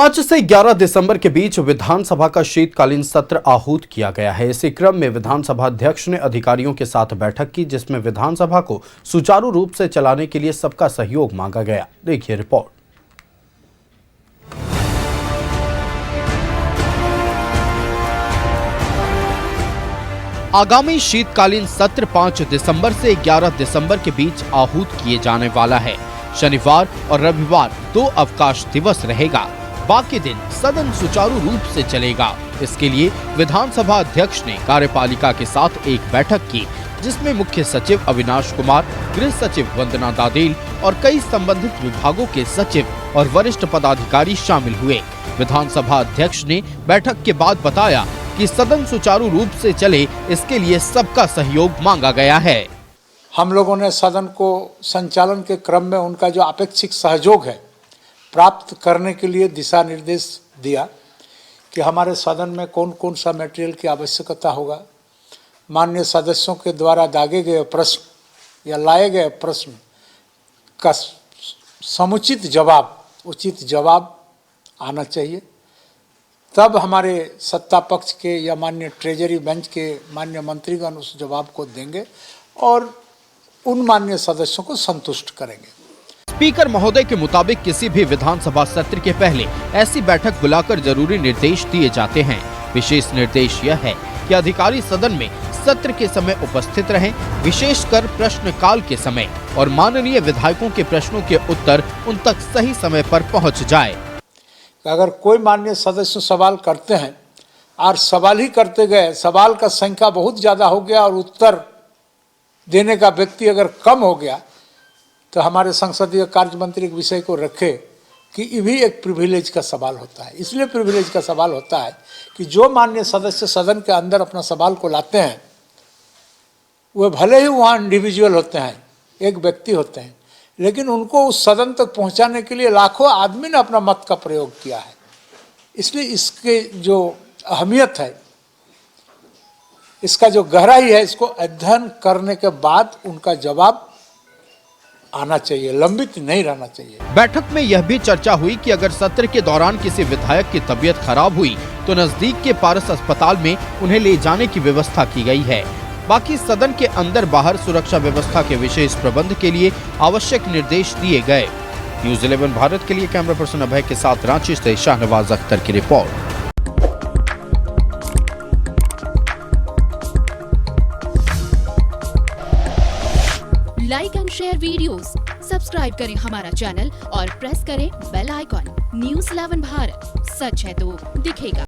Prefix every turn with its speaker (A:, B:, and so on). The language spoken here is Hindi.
A: 5 से 11 दिसंबर के बीच विधानसभा का शीतकालीन सत्र आहूत किया गया है। इसी क्रम में विधानसभा अध्यक्ष ने अधिकारियों के साथ बैठक की, जिसमें विधानसभा को सुचारू रूप से चलाने के लिए सबका सहयोग मांगा गया। देखिए रिपोर्ट। आगामी शीतकालीन सत्र 5 दिसंबर से 11 दिसंबर के बीच आहूत किए जाने वाला है। शनिवार और रविवार 2 अवकाश दिवस रहेगा। बाकी दिन सदन सुचारू रूप से चलेगा। इसके लिए विधानसभा अध्यक्ष ने कार्यपालिका के साथ एक बैठक की, जिसमें मुख्य सचिव अविनाश कुमार, गृह सचिव वंदना दादेल और कई संबंधित विभागों के सचिव और वरिष्ठ पदाधिकारी शामिल हुए। विधानसभा अध्यक्ष ने बैठक के बाद बताया कि सदन सुचारू रूप से चले, इसके लिए सबका सहयोग मांगा गया है।
B: हम लोगों ने सदन को संचालन के क्रम में उनका जो अपेक्षित सहयोग है प्राप्त करने के लिए दिशा निर्देश दिया कि हमारे सदन में कौन कौन सा मटेरियल की आवश्यकता होगा। माननीय सदस्यों के द्वारा दागे गए प्रश्न या लाए गए प्रश्न का समुचित जवाब, उचित जवाब आना चाहिए। तब हमारे सत्ता पक्ष के या माननीय ट्रेजरी बेंच के माननीय मंत्रीगण उस जवाब को देंगे और उन माननीय सदस्यों को संतुष्ट करेंगे।
A: स्पीकर महोदय के मुताबिक किसी भी विधानसभा सत्र के पहले ऐसी बैठक बुलाकर जरूरी निर्देश दिए जाते हैं। विशेष निर्देश यह है कि अधिकारी सदन में सत्र के समय उपस्थित रहें, विशेषकर प्रश्नकाल के समय, और माननीय विधायकों के प्रश्नों के उत्तर उन तक सही समय पर पहुंच जाए।
B: अगर कोई माननीय सदस्य सवाल करते हैं और सवाल ही करते गए, सवाल का संख्या बहुत ज़्यादा हो गया और उत्तर देने का व्यक्ति अगर कम हो गया, तो हमारे संसदीय कार्य मंत्री एक विषय को रखे कि ये भी एक प्रिविलेज का सवाल होता है। इसलिए प्रिविलेज का सवाल होता है कि जो माननीय सदस्य सदन के अंदर अपना सवाल को लाते हैं, वे भले ही वहाँ इंडिविजुअल होते हैं, एक व्यक्ति होते हैं, लेकिन उनको उस सदन तक पहुँचाने के लिए लाखों आदमी ने अपना मत का प्रयोग किया है। इसलिए इसके जो अहमियत है, इसका जो गहराई है, इसको अध्ययन करने के बाद उनका जवाब आना चाहिए, लंबित नहीं रहना चाहिए।
A: बैठक में यह भी चर्चा हुई कि अगर सत्र के दौरान किसी विधायक की तबीयत खराब हुई तो नजदीक के पारस अस्पताल में उन्हें ले जाने की व्यवस्था की गई है। बाकी सदन के अंदर बाहर सुरक्षा व्यवस्था के विशेष प्रबंध के लिए आवश्यक निर्देश दिए गए। न्यूज़ 11 भारत के लिए कैमरा पर्सन अभय के साथ रांची से शाहनवाज अख्तर की report.
C: Like and share videos, subscribe करें हमारा चैनल और प्रेस करें बेल आइकॉन। न्यूज़ 11 भारत, सच है तो दिखेगा।